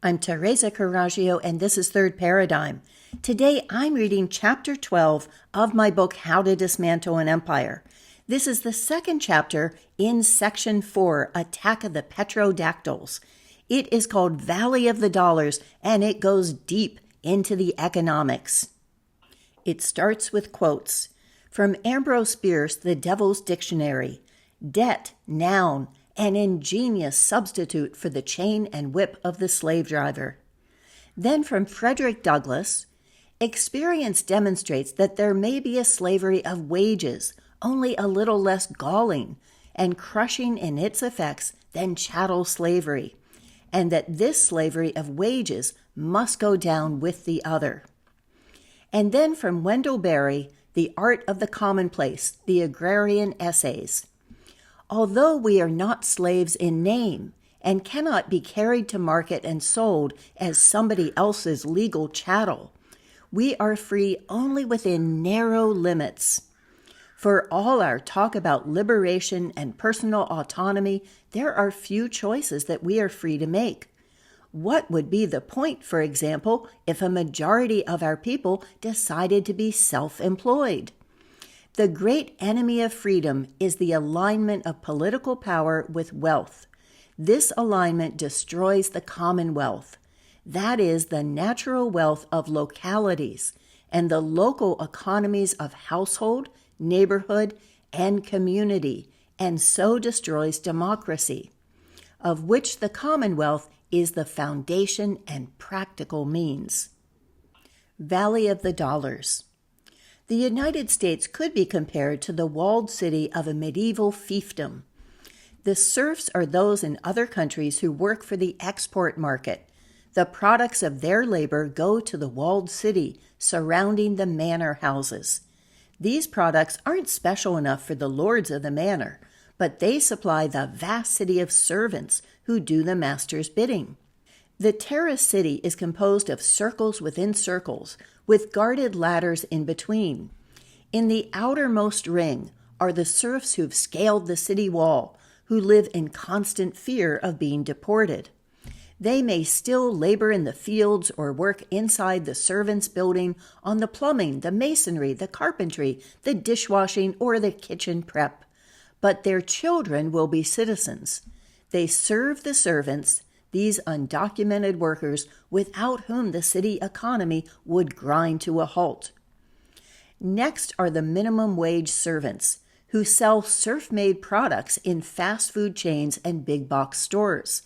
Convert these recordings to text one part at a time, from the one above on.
I'm Teresa Carraggio, and this is Third Paradigm. Today, I'm reading Chapter 12 of my book, How to Dismantle an Empire. This is the second chapter in Section 4, Attack of the Petrodactyls. It is called Valley of the Dollars, and it goes deep into the economics. It starts with quotes from Ambrose Bierce, The Devil's Dictionary. Debt, noun, an ingenious substitute for the chain and whip of the slave driver. Then from Frederick Douglass, experience demonstrates that there may be a slavery of wages, only a little less galling and crushing in its effects than chattel slavery, and that this slavery of wages must go down with the other. And then from Wendall Berry, The Art of the Commonplace, The Agrarian Essays. Although we are not slaves in name and cannot be carried to market and sold as somebody else's legal chattel, we are free only within narrow limits. For all our talk about liberation and personal autonomy, there are few choices that we are free to make. What would be the point, for example, if a majority of our people decided to be self-employed? The great enemy of freedom is the alignment of political power with wealth. This alignment destroys the commonwealth. That is the natural wealth of localities and the local economies of household, neighborhood, and community, and so destroys democracy, of which the commonwealth is the foundation and practical means. Valley of the Dollars. The United States could be compared to the walled city of a medieval fiefdom. The serfs are those in other countries who work for the export market. The products of their labor go to the walled city surrounding the manor houses. These products aren't special enough for the lords of the manor, but they supply the vast city of servants who do the master's bidding. The terraced city is composed of circles within circles, with guarded ladders in between. In the outermost ring are the serfs who've scaled the city wall, who live in constant fear of being deported. They may still labor in the fields or work inside the servants' building on the plumbing, the masonry, the carpentry, the dishwashing, or the kitchen prep. But their children will be citizens. They serve the servants, these undocumented workers without whom the city economy would grind to a halt. Next are the minimum wage servants, who sell serf-made products in fast food chains and big box stores.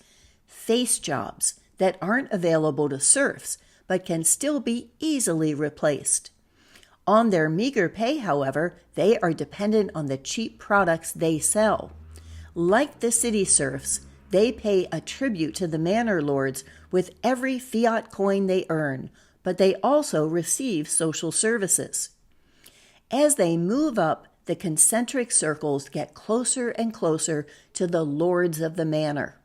Face jobs that aren't available to serfs, but can still be easily replaced. On their meager pay, however, they are dependent on the cheap products they sell. Like the city serfs, they pay a tribute to the manor lords with every fiat coin they earn, but they also receive social services. As they move up, the concentric circles get closer and closer to the lords of the manor.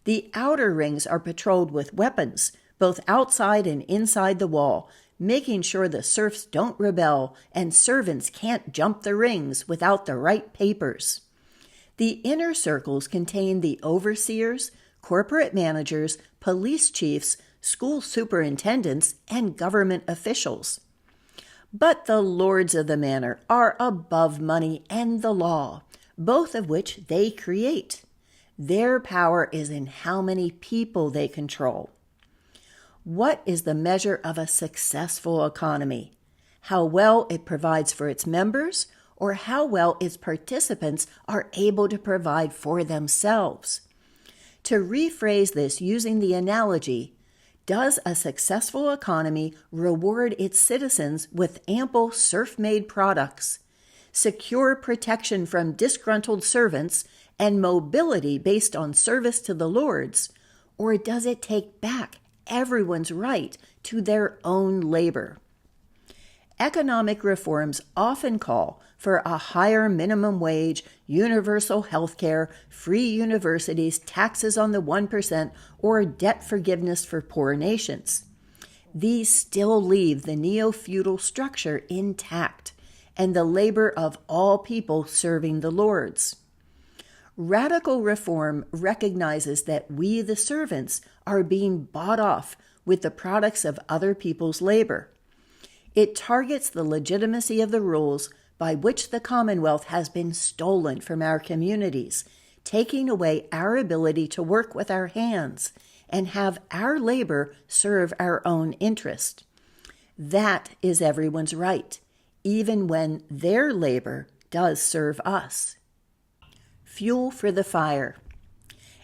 The outer rings are patrolled with weapons, both outside and inside the wall, making sure the serfs don't rebel and servants can't jump the rings without the right papers. The inner circles contain the overseers, corporate managers, police chiefs, school superintendents, and government officials. But the lords of the manor are above money and the law, both of which they create. Their power is in how many people they control. What is the measure of a successful economy? How well it provides for its members, or how well its participants are able to provide for themselves? To rephrase this using the analogy, does a successful economy reward its citizens with ample serf-made products, secure protection from disgruntled servants, and mobility based on service to the lords, or does it take back everyone's right to their own labor? Economic reforms often call for a higher minimum wage, universal health care, free universities, taxes on the 1%, or debt forgiveness for poor nations. These still leave the neo-feudal structure intact and the labor of all people serving the lords. Radical reform recognizes that we, the servants, are being bought off with the products of other people's labor. It targets the legitimacy of the rules by which the commonwealth has been stolen from our communities, taking away our ability to work with our hands and have our labor serve our own interest. That is everyone's right, even when their labor does serve us. Fuel for the fire.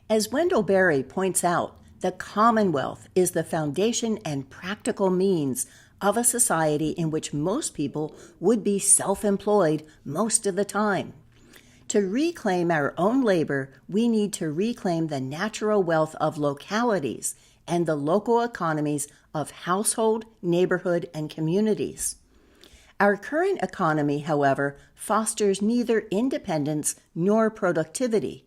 As Wendall Berry points out, the commonwealth is the foundation and practical means of a society in which most people would be self-employed most of the time. To reclaim our own labor, we need to reclaim the natural wealth of localities and the local economies of household, neighborhood, and communities. Our current economy, however, fosters neither independence nor productivity.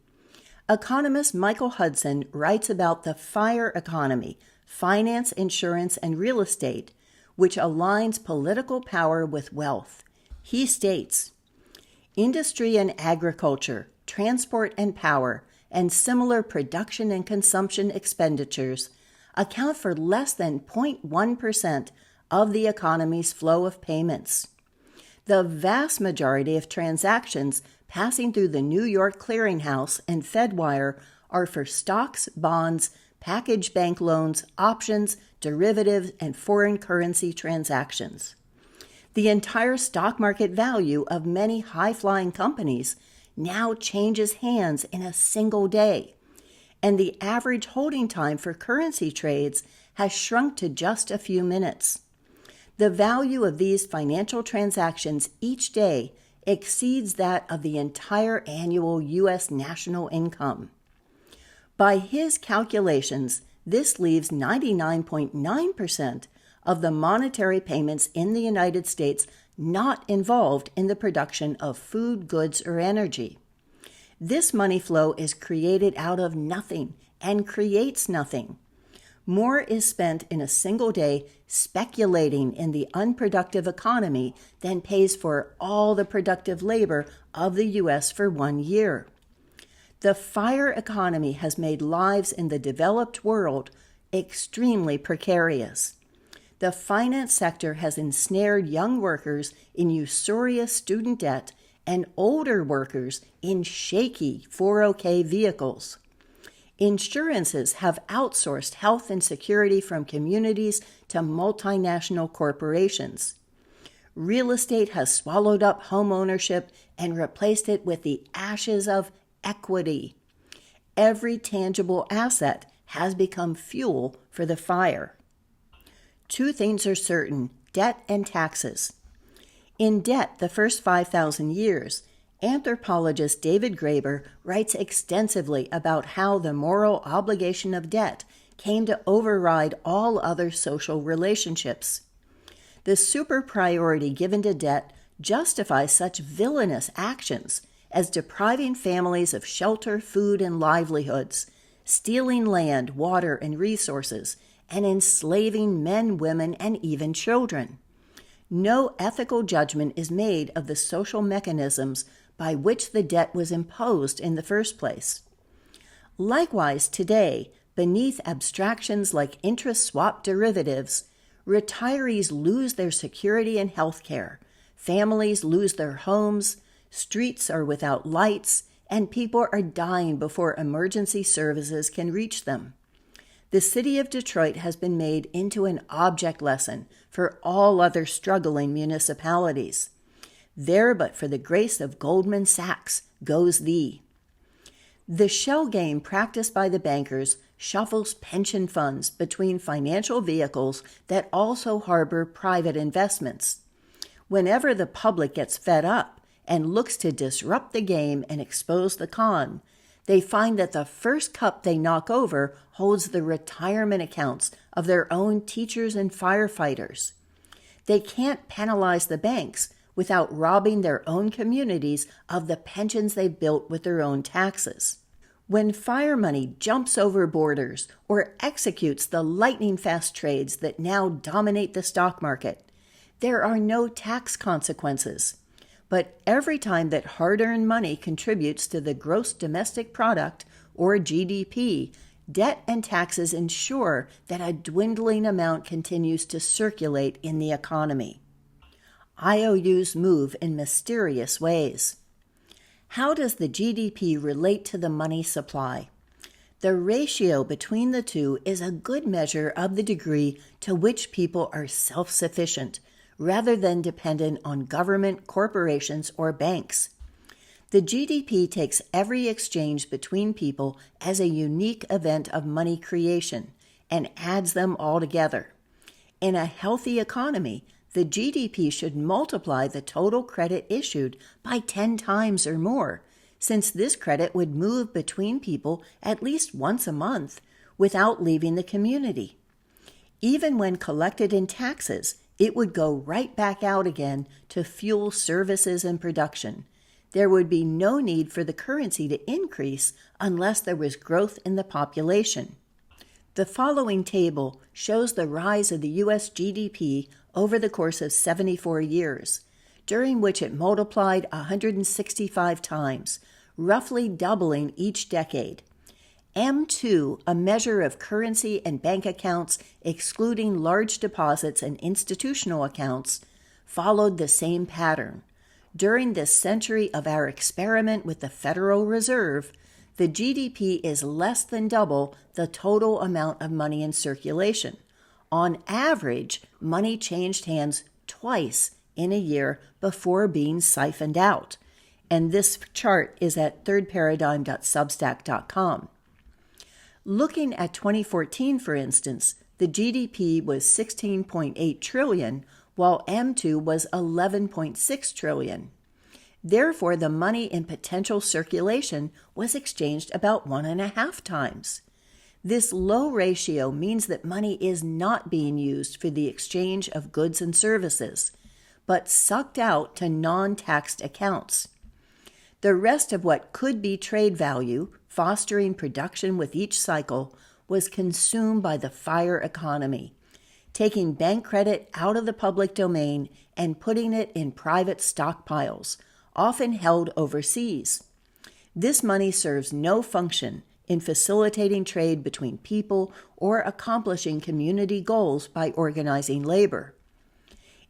Economist Michael Hudson writes about the fire economy, finance, insurance, and real estate, which aligns political power with wealth. He states, industry and agriculture, transport and power, and similar production and consumption expenditures account for less than 0.1% of the economy's flow of payments. The vast majority of transactions passing through the New York Clearinghouse and Fedwire are for stocks, bonds, package bank loans, options, derivatives, and foreign currency transactions. The entire stock market value of many high-flying companies now changes hands in a single day, and the average holding time for currency trades has shrunk to just a few minutes. The value of these financial transactions each day exceeds that of the entire annual U.S. national income. By his calculations, this leaves 99.9% of the monetary payments in the United States not involved in the production of food, goods, or energy. This money flow is created out of nothing and creates nothing. More is spent in a single day speculating in the unproductive economy than pays for all the productive labor of the U.S. for 1 year. The fire economy has made lives in the developed world extremely precarious. The finance sector has ensnared young workers in usurious student debt and older workers in shaky 401k vehicles. Insurances have outsourced health and security from communities to multinational corporations. Real estate has swallowed up home ownership and replaced it with the ashes of equity. Every tangible asset has become fuel for the fire. Two things are certain: debt and taxes. In Debt, the First 5,000 Years, anthropologist David Graeber writes extensively about how the moral obligation of debt came to override all other social relationships. The super priority given to debt justifies such villainous actions as depriving families of shelter, food, and livelihoods, stealing land, water, and resources, and enslaving men, women, and even children. No ethical judgment is made of the social mechanisms by which the debt was imposed in the first place. Likewise, today, beneath abstractions like interest swap derivatives, retirees lose their security and health care, families lose their homes, streets are without lights, and people are dying before emergency services can reach them. The city of Detroit has been made into an object lesson for all other struggling municipalities. There but for the grace of Goldman Sachs goes thee. The shell game practiced by the bankers shuffles pension funds between financial vehicles that also harbor private investments. Whenever the public gets fed up and looks to disrupt the game and expose the con, they find that the first cup they knock over holds the retirement accounts of their own teachers and firefighters. They can't penalize the banks without robbing their own communities of the pensions they've built with their own taxes. When fire money jumps over borders or executes the lightning-fast trades that now dominate the stock market, there are no tax consequences. But every time that hard-earned money contributes to the gross domestic product, or GDP, debt and taxes ensure that a dwindling amount continues to circulate in the economy. IOUs move in mysterious ways. How does the GDP relate to the money supply? The ratio between the two is a good measure of the degree to which people are self-sufficient, rather than dependent on government, corporations, or banks. The GDP takes every exchange between people as a unique event of money creation and adds them all together. In a healthy economy, the GDP should multiply the total credit issued by 10 times or more, since this credit would move between people at least once a month without leaving the community. Even when collected in taxes, it would go right back out again to fuel services and production. There would be no need for the currency to increase unless there was growth in the population. The following table shows the rise of the U.S. GDP over the course of 74 years, during which it multiplied 165 times, roughly doubling each decade. M2, a measure of currency and bank accounts excluding large deposits and institutional accounts, followed the same pattern. During this century of our experiment with the Federal Reserve, the GDP is less than double the total amount of money in circulation. On average, money changed hands twice in a year before being siphoned out. And this chart is at thirdparadigm.substack.com. Looking at 2014, for instance, the GDP was $16.8 trillion, while M2 was $11.6 trillion. Therefore, the money in potential circulation was exchanged about 1.5 times. This low ratio means that money is not being used for the exchange of goods and services, but sucked out to non-taxed accounts. The rest of what could be trade value, fostering production with each cycle, was consumed by the fire economy, taking bank credit out of the public domain and putting it in private stockpiles, often held overseas. This money serves no function in facilitating trade between people or accomplishing community goals by organizing labor.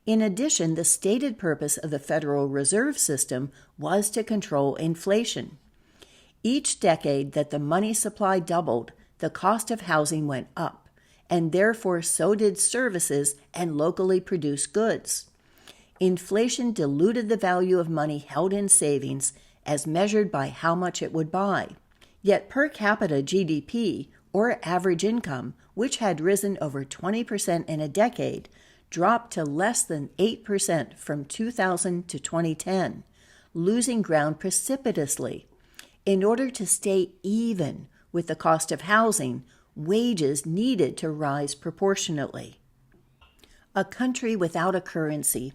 In addition, the stated purpose of the Federal Reserve System was to control inflation. Each decade that the money supply doubled, the cost of housing went up, and therefore so did services and locally produced goods. Inflation diluted the value of money held in savings as measured by how much it would buy. Yet per capita GDP, or average income, which had risen over 20% in a decade, dropped to less than 8% from 2000 to 2010, losing ground precipitously. In order to stay even with the cost of housing, wages needed to rise proportionately. A country without a currency.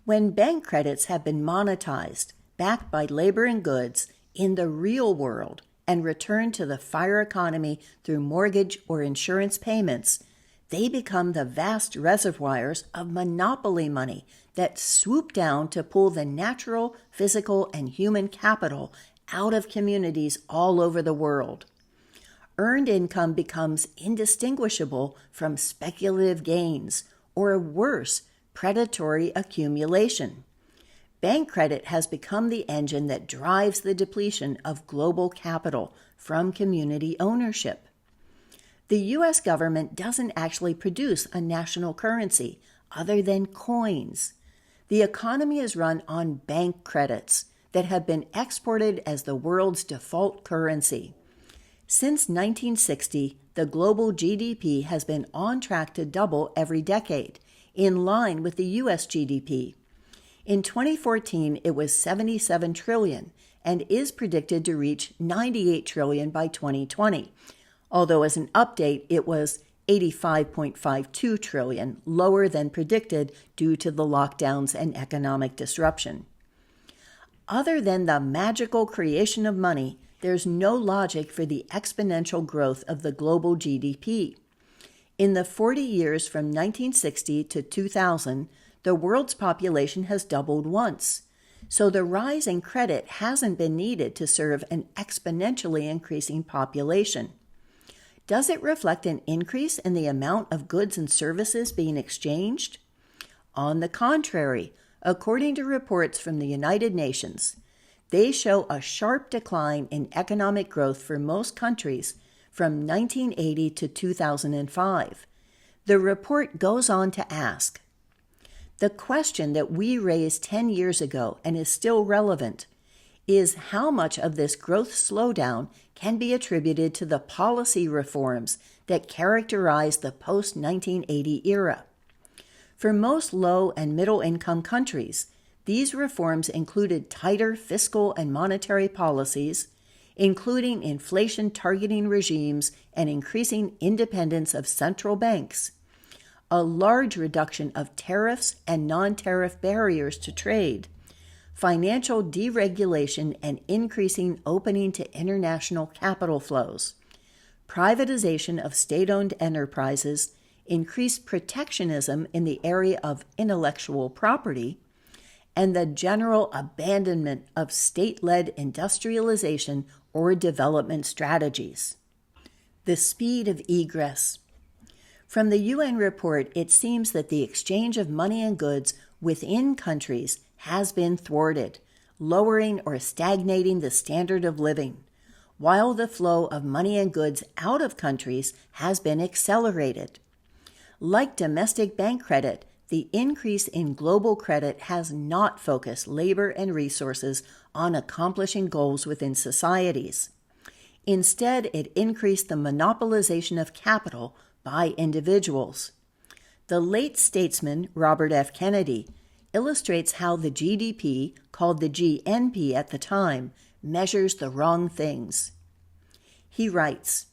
When bank credits have been monetized, backed by labor and goods, in the real world and returned to the fire economy through mortgage or insurance payments, they become the vast reservoirs of monopoly money that swoop down to pull the natural, physical, and human capital out of communities all over the world. Earned income becomes indistinguishable from speculative gains, or worse, predatory accumulation. Bank credit has become the engine that drives the depletion of global capital from community ownership. The U.S. government doesn't actually produce a national currency other than coins. The economy is run on bank credits that have been exported as the world's default currency. Since 1960, the global GDP has been on track to double every decade, in line with the U.S. GDP. In 2014, it was $77 trillion and is predicted to reach $98 trillion by 2020, although as an update, it was $85.52 trillion, lower than predicted due to the lockdowns and economic disruption. Other than the magical creation of money, there's no logic for the exponential growth of the global GDP. In the 40 years from 1960 to 2000, the world's population has doubled once. So the rise in credit hasn't been needed to serve an exponentially increasing population. Does it reflect an increase in the amount of goods and services being exchanged? On the contrary, according to reports from the United Nations, they show a sharp decline in economic growth for most countries from 1980 to 2005. The report goes on to ask, the question that we raised 10 years ago and is still relevant is how much of this growth slowdown can be attributed to the policy reforms that characterize the post-1980 era. For most low and middle-income countries, these reforms included tighter fiscal and monetary policies, including inflation-targeting regimes and increasing independence of central banks, a large reduction of tariffs and non-tariff barriers to trade, financial deregulation and increasing opening to international capital flows, privatization of state-owned enterprises, increased protectionism in the area of intellectual property, and the general abandonment of state-led industrialization or development strategies. The speed of egress. From the UN report, it seems that the exchange of money and goods within countries has been thwarted, lowering or stagnating the standard of living, while the flow of money and goods out of countries has been accelerated. Like domestic bank credit, the increase in global credit has not focused labor and resources on accomplishing goals within societies. Instead, it increased the monopolization of capital by individuals. The late statesman Robert F. Kennedy illustrates how the GDP, called the GNP at the time, measures the wrong things. He writes,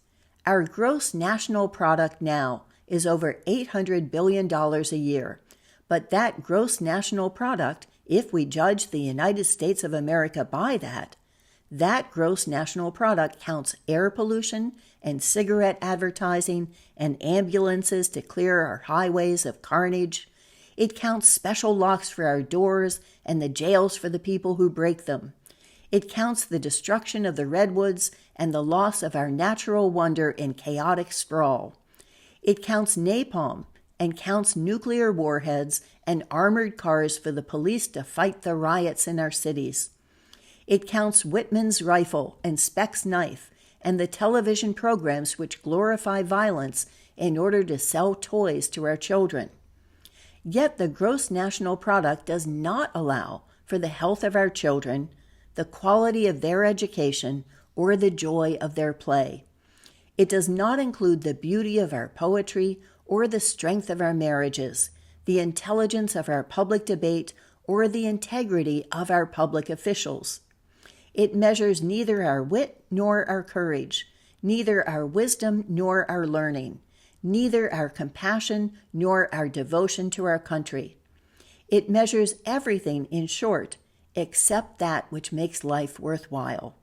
"Our gross national product now is over $800 billion a year, but that gross national product, if we judge the United States of America by that gross national product counts air pollution and cigarette advertising and ambulances to clear our highways of carnage. It counts special locks for our doors and the jails for the people who break them. It counts the destruction of the redwoods and the loss of our natural wonder in chaotic sprawl. It counts napalm and counts nuclear warheads and armored cars for the police to fight the riots in our cities. It counts Whitman's rifle and Speck's knife and the television programs which glorify violence in order to sell toys to our children. Yet the gross national product does not allow for the health of our children, the quality of their education, or the joy of their play. It does not include the beauty of our poetry or the strength of our marriages, the intelligence of our public debate, or the integrity of our public officials. It measures neither our wit nor our courage, neither our wisdom nor our learning, neither our compassion nor our devotion to our country. It measures everything, in short, except that which makes life worthwhile."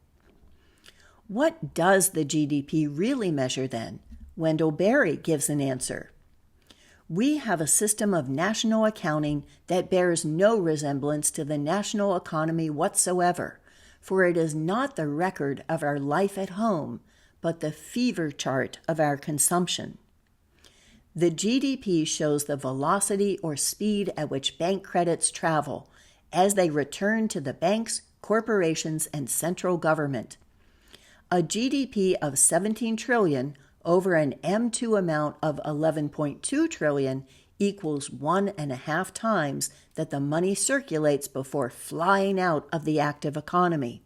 What does the GDP really measure then? Wendall Berry gives an answer. "We have a system of national accounting that bears no resemblance to the national economy whatsoever, for it is not the record of our life at home, but the fever chart of our consumption. The GDP shows the velocity or speed at which bank credits travel as they return to the banks, corporations, and central government. A GDP of 17 trillion over an M2 amount of 11.2 trillion equals 1.5 times that the money circulates before flying out of the active economy.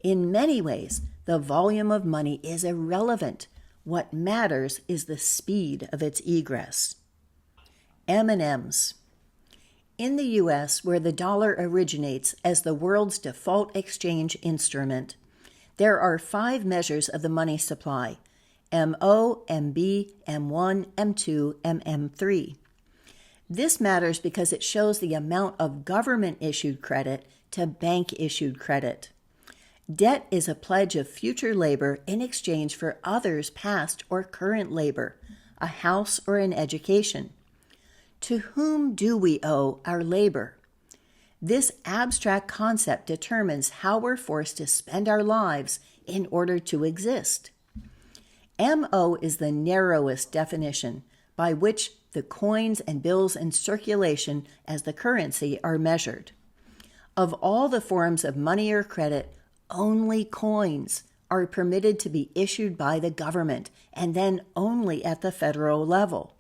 In many ways, the volume of money is irrelevant. What matters is the speed of its egress." M&Ms. In the U.S., where the dollar originates as the world's default exchange instrument, there are 5 measures of the money supply: MO, MB, M1, M2, MM3. This matters because it shows the amount of government-issued credit to bank-issued credit. Debt is a pledge of future labor in exchange for others' past or current labor, a house or an education. To whom do we owe our labor? This abstract concept determines how we're forced to spend our lives in order to exist. MO is the narrowest definition by which the coins and bills in circulation as the currency are measured. Of all the forms of money or credit, only coins are permitted to be issued by the government, and then only at the federal level.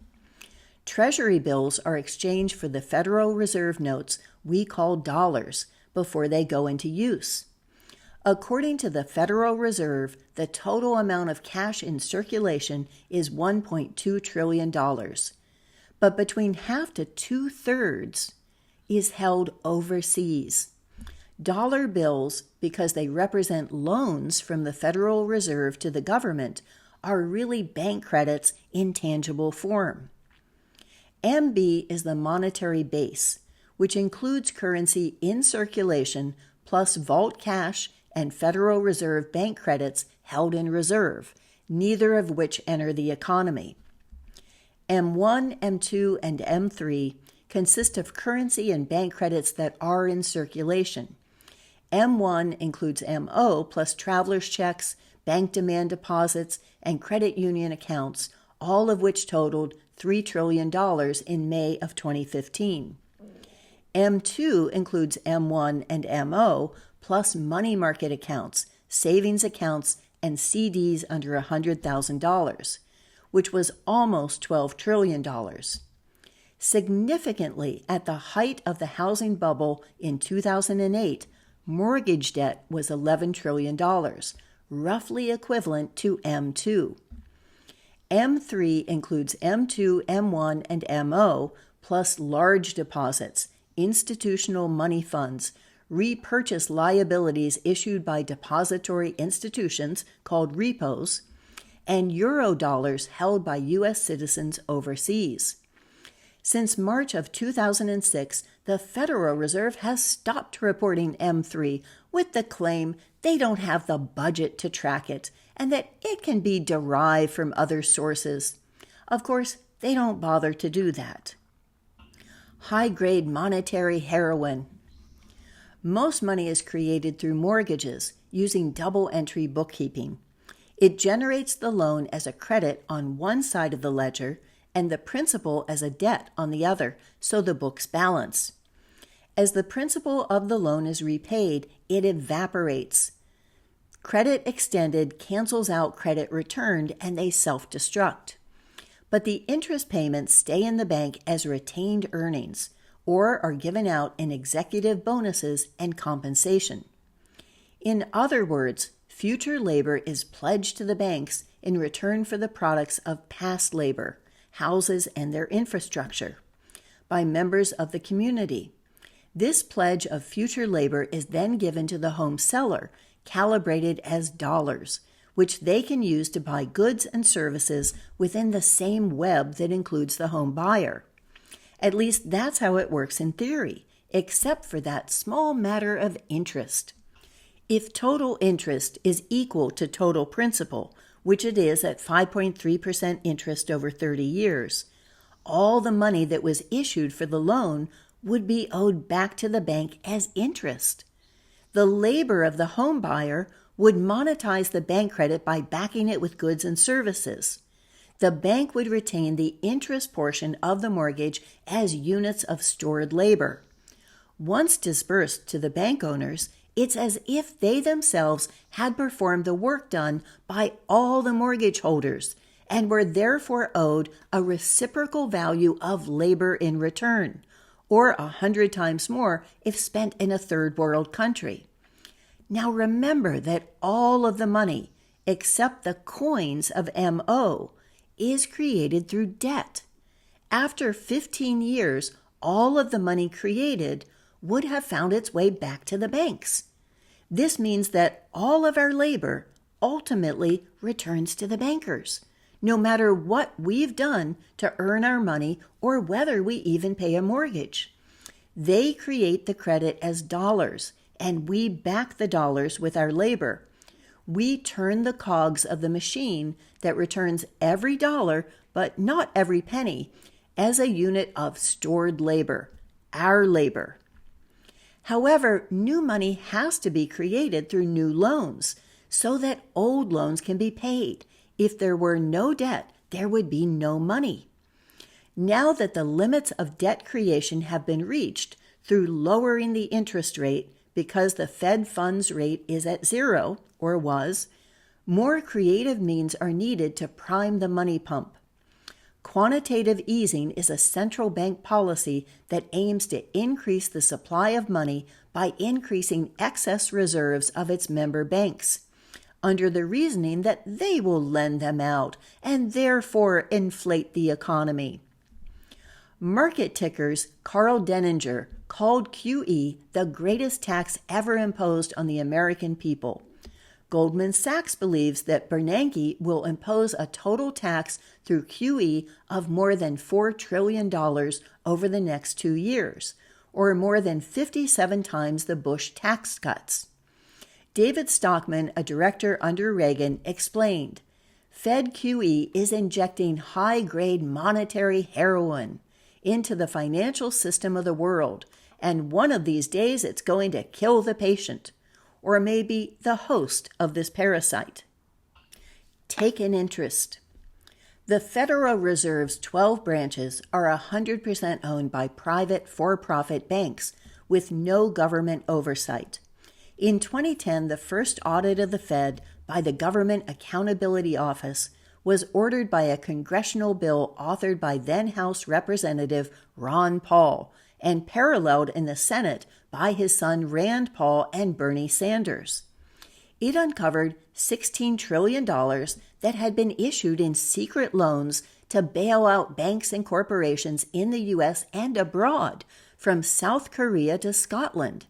Treasury bills are exchanged for the Federal Reserve notes we call dollars before they go into use. According to the Federal Reserve, the total amount of cash in circulation is $1.2 trillion. But between half to 2/3 is held overseas. Dollar bills, because they represent loans from the Federal Reserve to the government, are really bank credits in tangible form. MB is the monetary base, which includes currency in circulation plus vault cash and Federal Reserve bank credits held in reserve, neither of which enter the economy. M1, M2, and M3 consist of currency and bank credits that are in circulation. M1 includes MO plus traveler's checks, bank demand deposits, and credit union accounts, all of which totaled $3 trillion in May of 2015. M2 includes M1 and MO plus money market accounts, savings accounts, and CDs under $100,000, which was almost $12 trillion. Significantly, at the height of the housing bubble in 2008, mortgage debt was $11 trillion, roughly equivalent to M2. M3 includes M2, M1, and MO, plus large deposits, institutional money funds, repurchase liabilities issued by depository institutions called repos, and Eurodollars held by U.S. citizens overseas. Since March of 2006, the Federal Reserve has stopped reporting M3 with the claim they don't have the budget to track it and that it can be derived from other sources. Of course, they don't bother to do that. High-grade monetary heroin. Most money is created through mortgages using double-entry bookkeeping. It generates the loan as a credit on one side of the ledger and the principal as a debt on the other, so the books balance. As the principal of the loan is repaid, it evaporates. Credit extended cancels out credit returned, and they self-destruct. But the interest payments stay in the bank as retained earnings, or are given out in executive bonuses and compensation. In other words, future labor is pledged to the banks in return for the products of past labor, houses and their infrastructure, by members of the community. This pledge of future labor is then given to the home seller, calibrated as dollars, which they can use to buy goods and services within the same web that includes the home buyer. At least that's how it works in theory, except for that small matter of interest. If total interest is equal to total principal, which it is at 5.3% interest over 30 years, all the money that was issued for the loan would be owed back to the bank as interest. The labor of the home buyer would monetize the bank credit by backing it with goods and services. The bank would retain the interest portion of the mortgage as units of stored labor. Once disbursed to the bank owners, it's as if they themselves had performed the work done by all the mortgage holders and were therefore owed a reciprocal value of labor in return, or 100 times more if spent in a third world country. Now remember that all of the money, except the coins of MO, is created through debt. After 15 years, all of the money created would have found its way back to the banks. This means that all of our labor ultimately returns to the bankers, no matter what we've done to earn our money or whether we even pay a mortgage. They create the credit as dollars, and we back the dollars with our labor. We turn the cogs of the machine that returns every dollar, but not every penny, as a unit of stored labor, our labor. However, new money has to be created through new loans so that old loans can be paid. If there were no debt, there would be no money. Now that the limits of debt creation have been reached through lowering the interest rate because the Fed funds rate is at zero, or was, more creative means are needed to prime the money pump. Quantitative easing is a central bank policy that aims to increase the supply of money by increasing excess reserves of its member banks, under the reasoning that they will lend them out and therefore inflate the economy. Market tickers Carl Denninger called QE the greatest tax ever imposed on the American people. Goldman Sachs believes that Bernanke will impose a total tax through QE of more than $4 trillion over the next 2 years, or more than 57 times the Bush tax cuts. David Stockman, a director under Reagan, explained, Fed QE is injecting high-grade monetary heroin into the financial system of the world, and one of these days it's going to kill the patient, or maybe the host of this parasite. Take an interest. The Federal Reserve's 12 branches are 100% owned by private for-profit banks with no government oversight. In 2010, the first audit of the Fed by the Government Accountability Office was ordered by a congressional bill authored by then-House Representative Ron Paul and paralleled in the Senate by his son Rand Paul and Bernie Sanders. It uncovered $16 trillion that had been issued in secret loans to bail out banks and corporations in the U.S. and abroad, from South Korea to Scotland.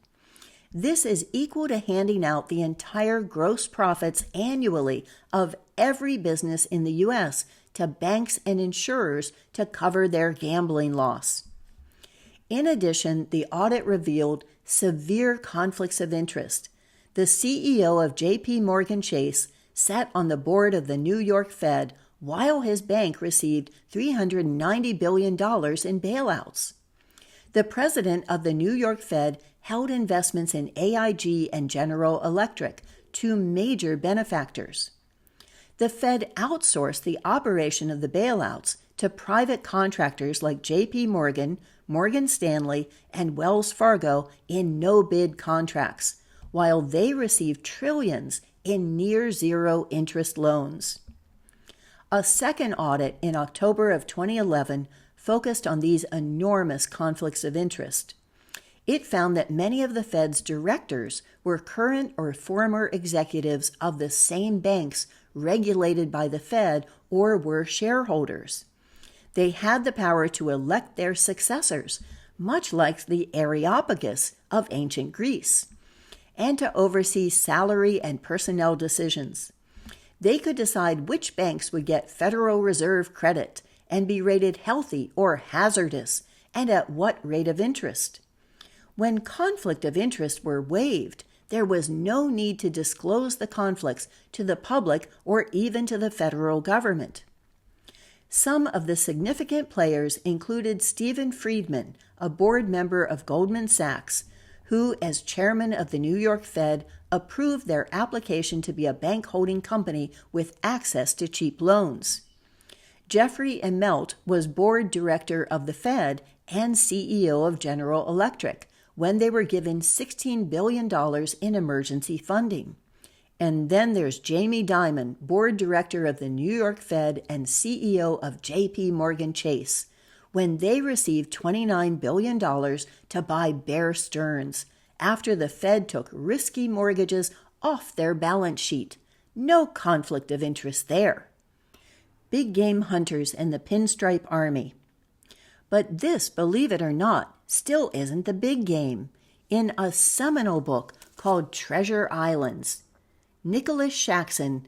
This is equal to handing out the entire gross profits annually of every business in the U.S. to banks and insurers to cover their gambling loss. In addition, the audit revealed severe conflicts of interest. The CEO of J.P. Morgan Chase sat on the board of the New York Fed while his bank received $390 billion in bailouts. The president of the New York Fed held investments in AIG and General Electric, two major benefactors. The Fed outsourced the operation of the bailouts to private contractors like J.P. Morgan, Morgan Stanley, and Wells Fargo in no-bid contracts, while they received trillions in near-zero interest loans. A second audit in October of 2011 focused on these enormous conflicts of interest. It found that many of the Fed's directors were current or former executives of the same banks regulated by the Fed or were shareholders. They had the power to elect their successors, much like the Areopagus of ancient Greece, and to oversee salary and personnel decisions. They could decide which banks would get Federal Reserve credit and be rated healthy or hazardous, and at what rate of interest. When conflict of interest were waived, there was no need to disclose the conflicts to the public or even to the federal government. Some of the significant players included Stephen Friedman, a board member of Goldman Sachs, who, as chairman of the New York Fed, approved their application to be a bank holding company with access to cheap loans. Jeffrey Immelt was board director of the Fed and CEO of General Electric when they were given $16 billion in emergency funding. And then there's Jamie Dimon, board director of the New York Fed and CEO of J.P. Morgan Chase, when they received $29 billion to buy Bear Stearns after the Fed took risky mortgages off their balance sheet. No conflict of interest there. Big game hunters and the Pinstripe Army. But this, believe it or not, still isn't the big game. In a seminal book called Treasure Islands, Nicholas Shaxson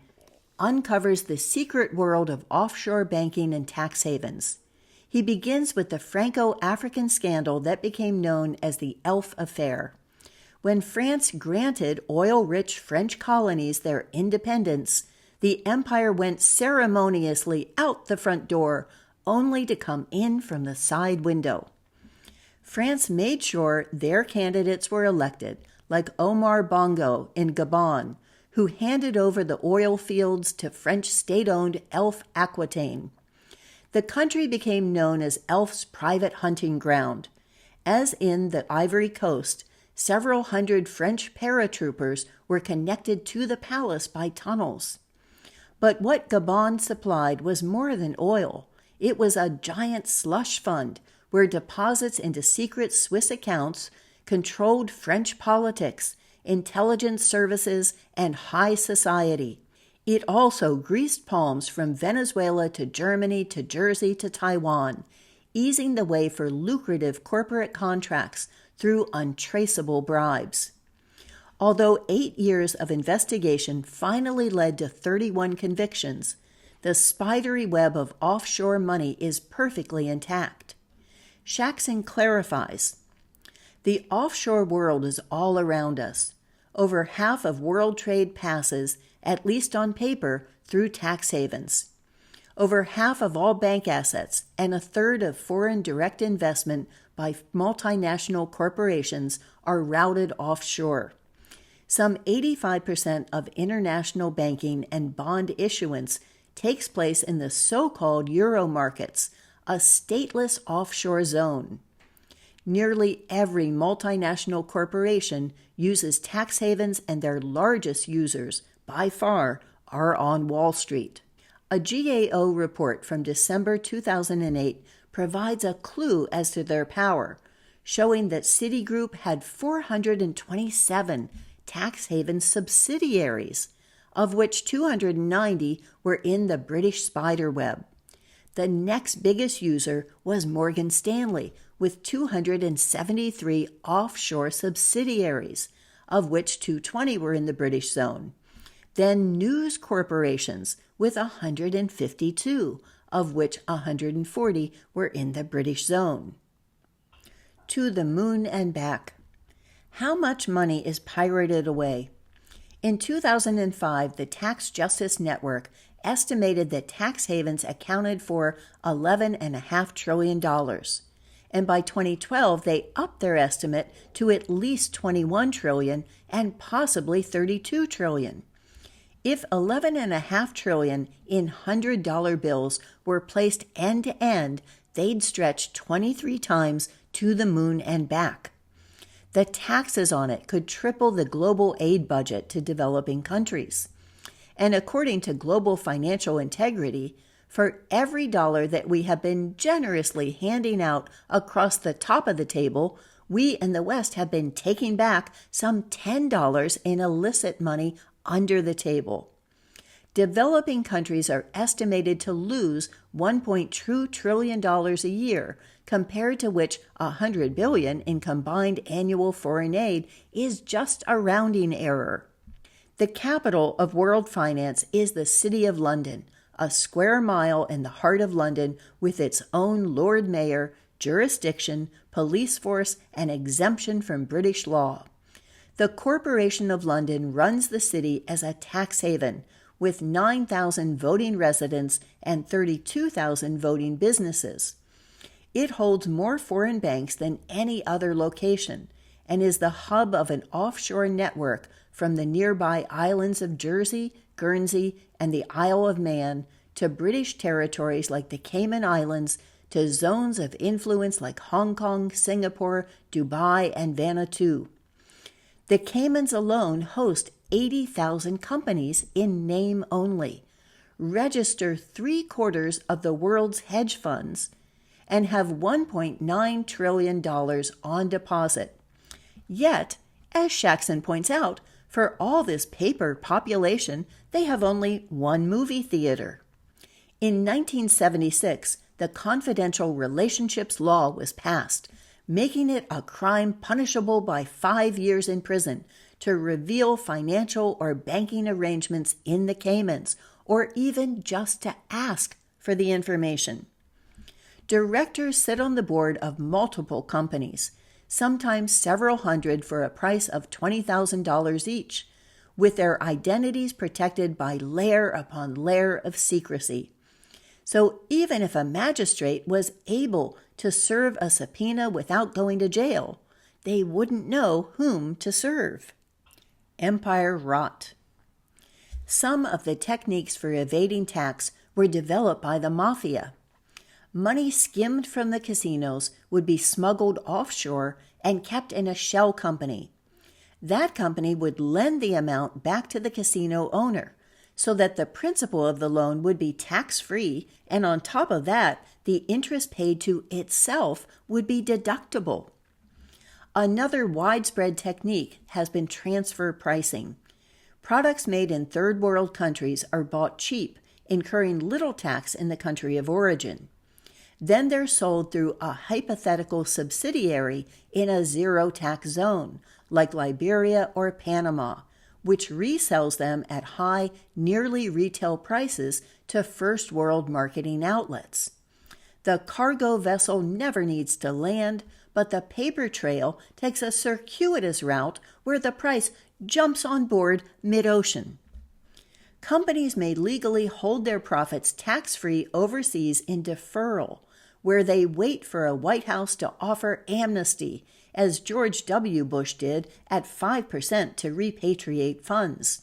uncovers the secret world of offshore banking and tax havens. He begins with the Franco-African scandal that became known as the Elf Affair. When France granted oil-rich French colonies their independence, the empire went ceremoniously out the front door, only to come in from the side window. France made sure their candidates were elected, like Omar Bongo in Gabon, who handed over the oil fields to French state-owned Elf Aquitaine. The country became known as Elf's private hunting ground. As in the Ivory Coast, several hundred French paratroopers were connected to the palace by tunnels. But what Gabon supplied was more than oil. It was a giant slush fund where deposits into secret Swiss accounts controlled French politics, intelligence services, and high society. It also greased palms from Venezuela to Germany to Jersey to Taiwan, easing the way for lucrative corporate contracts through untraceable bribes. Although 8 years of investigation finally led to 31 convictions, the spidery web of offshore money is perfectly intact. Shaxson clarifies, "The offshore world is all around us. Over half of world trade passes, at least on paper, through tax havens. Over half of all bank assets and a third of foreign direct investment by multinational corporations are routed offshore. Some 85% of international banking and bond issuance takes place in the so-called Euro markets, a stateless offshore zone. Nearly every multinational corporation uses tax havens, and their largest users, by far, are on Wall Street." A GAO report from December 2008 provides a clue as to their power, showing that Citigroup had 427 tax haven subsidiaries, of which 290 were in the British spiderweb. The next biggest user was Morgan Stanley, with 273 offshore subsidiaries, of which 220 were in the British zone. Then News Corporations, with 152, of which 140 were in the British zone. To the moon and back. How much money is pirated away? In 2005, the Tax Justice Network estimated that tax havens accounted for $11.5 trillion. And by 2012, they upped their estimate to at least $21 trillion and possibly $32 trillion. If $11.5 trillion in $100 bills were placed end to end, they'd stretch 23 times to the moon and back. The taxes on it could triple the global aid budget to developing countries. And according to Global Financial Integrity, for every dollar that we have been generously handing out across the top of the table, we in the West have been taking back some $10 in illicit money under the table. Developing countries are estimated to lose $1.2 trillion a year, compared to which $100 billion in combined annual foreign aid is just a rounding error. The capital of world finance is the City of London, a square mile in the heart of London with its own Lord Mayor, jurisdiction, police force, and exemption from British law. The Corporation of London runs the city as a tax haven, with 9,000 voting residents and 32,000 voting businesses. It holds more foreign banks than any other location, and is the hub of an offshore network from the nearby islands of Jersey, Guernsey, and the Isle of Man to British territories like the Cayman Islands, to zones of influence like Hong Kong, Singapore, Dubai, and Vanuatu. The Caymans alone host 80,000 companies in name only, register 3/4 of the world's hedge funds, and have $1.9 trillion on deposit. Yet, as Shaxson points out, for all this paper population, they have only one movie theater. In 1976, the Confidential Relationships Law was passed, making it a crime punishable by 5 years in prison to reveal financial or banking arrangements in the Caymans, or even just to ask for the information. Directors sit on the board of multiple companies, sometimes several hundred for a price of $20,000 each, with their identities protected by layer upon layer of secrecy. So even if a magistrate was able to serve a subpoena without going to jail, they wouldn't know whom to serve. Empire rot. Some of the techniques for evading tax were developed by the mafia. Money skimmed from the casinos would be smuggled offshore and kept in a shell company. That company would lend the amount back to the casino owner, so that the principal of the loan would be tax-free, and on top of that, the interest paid to itself would be deductible. Another widespread technique has been transfer pricing. Products made in third world countries are bought cheap, incurring little tax in the country of origin. Then they're sold through a hypothetical subsidiary in a zero-tax zone, like Liberia or Panama, which resells them at high, nearly retail prices to first-world marketing outlets. The cargo vessel never needs to land, but the paper trail takes a circuitous route where the price jumps on board mid-ocean. Companies may legally hold their profits tax-free overseas in deferral, where they wait for a White House to offer amnesty, as George W. Bush did at 5% to repatriate funds.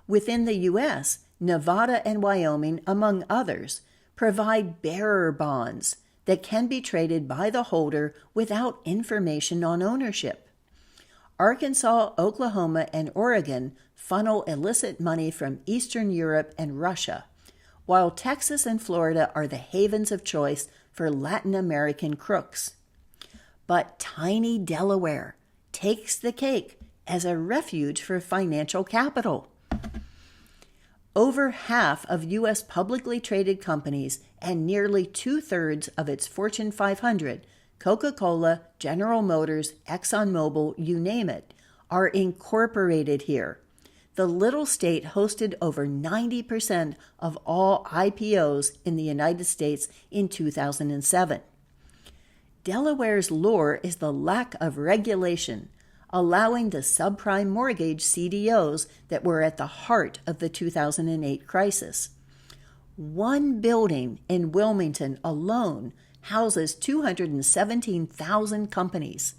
Within the U.S., Nevada and Wyoming, among others, provide bearer bonds that can be traded by the holder without information on ownership. Arkansas, Oklahoma, and Oregon funnel illicit money from Eastern Europe and Russia, while Texas and Florida are the havens of choice for Latin American crooks. But tiny Delaware takes the cake as a refuge for financial capital. Over half of U.S. publicly traded companies and nearly 2/3 of its Fortune 500, Coca-Cola, General Motors, ExxonMobil, you name it, are incorporated here. The little state hosted over 90% of all IPOs in the United States in 2007. Delaware's lure is the lack of regulation, allowing the subprime mortgage CDOs that were at the heart of the 2008 crisis. One building in Wilmington alone houses 217,000 companies.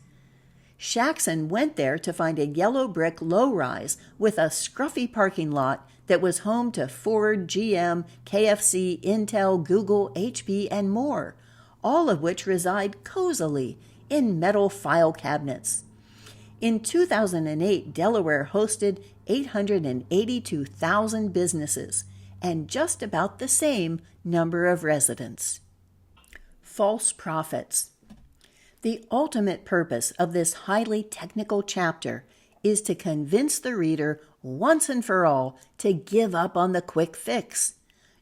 Shaxson went there to find a yellow brick low-rise with a scruffy parking lot that was home to Ford, GM, KFC, Intel, Google, HP, and more, all of which reside cozily in metal file cabinets. In 2008, Delaware hosted 882,000 businesses and just about the same number of residents. False profits. The ultimate purpose of this highly technical chapter is to convince the reader once and for all to give up on the quick fix.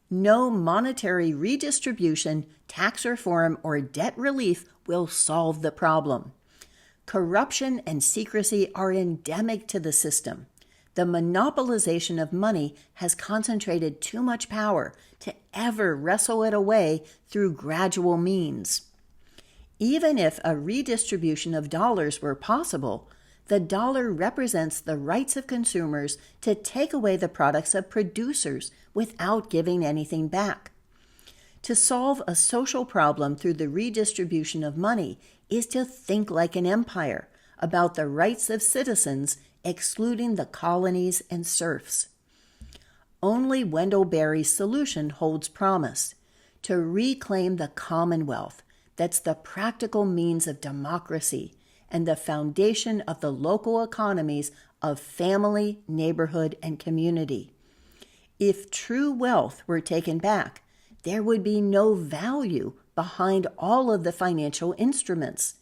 No monetary redistribution, tax reform, or debt relief will solve the problem. Corruption and secrecy are endemic to the system. The monopolization of money has concentrated too much power to ever wrestle it away through gradual means. Even if a redistribution of dollars were possible, the dollar represents the rights of consumers to take away the products of producers without giving anything back. To solve a social problem through the redistribution of money is to think like an empire about the rights of citizens, excluding the colonies and serfs. Only Wendall Berry's solution holds promise: to reclaim the commonwealth. That's the practical means of democracy and the foundation of the local economies of family, neighborhood, and community. If true wealth were taken back, there would be no value behind all of the financial instruments.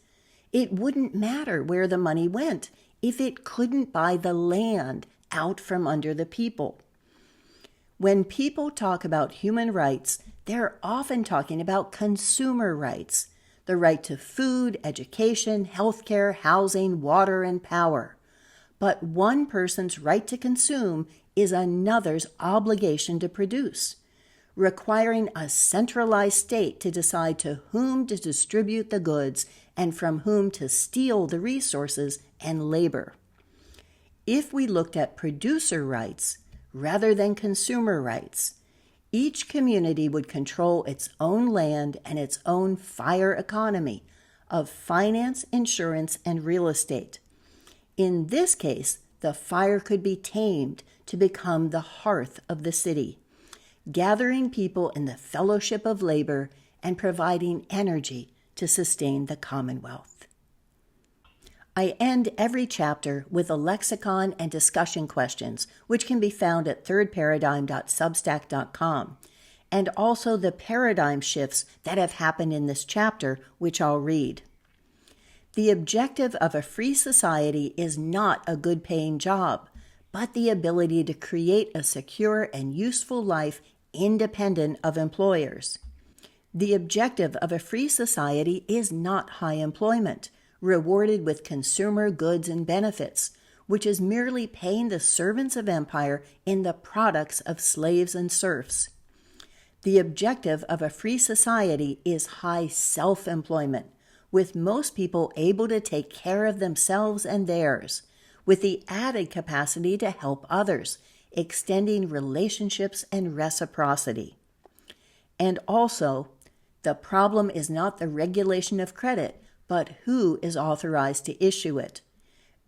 It wouldn't matter where the money went if it couldn't buy the land out from under the people. When people talk about human rights, they're often talking about consumer rights, the right to food, education, healthcare, housing, water, and power. But one person's right to consume is another's obligation to produce, requiring a centralized state to decide to whom to distribute the goods and from whom to steal the resources and labor. If we looked at producer rights rather than consumer rights, Each community would control its own land and its own fire economy of finance, insurance, and real estate. In this case, the fire could be tamed to become the hearth of the city, gathering people in the fellowship of labor and providing energy to sustain the commonwealth. I end every chapter with a lexicon and discussion questions, which can be found at thirdparadigm.substack.com, and also the paradigm shifts that have happened in this chapter, which I'll read. The objective of a free society is not a good-paying job, but the ability to create a secure and useful life independent of employers. The objective of a free society is not high employment, rewarded with consumer goods and benefits, which is merely paying the servants of empire in the products of slaves and serfs. The objective of a free society is high self-employment, with most people able to take care of themselves and theirs, with the added capacity to help others, extending relationships and reciprocity. And also, the problem is not the regulation of credit, but who is authorized to issue it.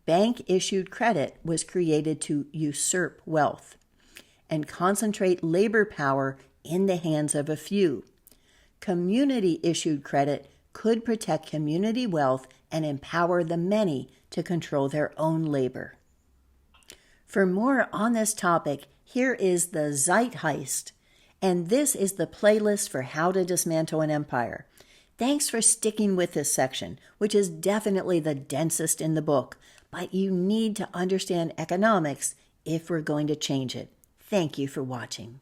Bank-issued credit was created to usurp wealth and concentrate labor power in the hands of a few. Community-issued credit could protect community wealth and empower the many to control their own labor. For more on this topic, here is the Zeitgeist, and this is the playlist for How to Dismantle an Empire. Thanks for sticking with this section, which is definitely the densest in the book, but you need to understand economics if we're going to change it. Thank you for watching.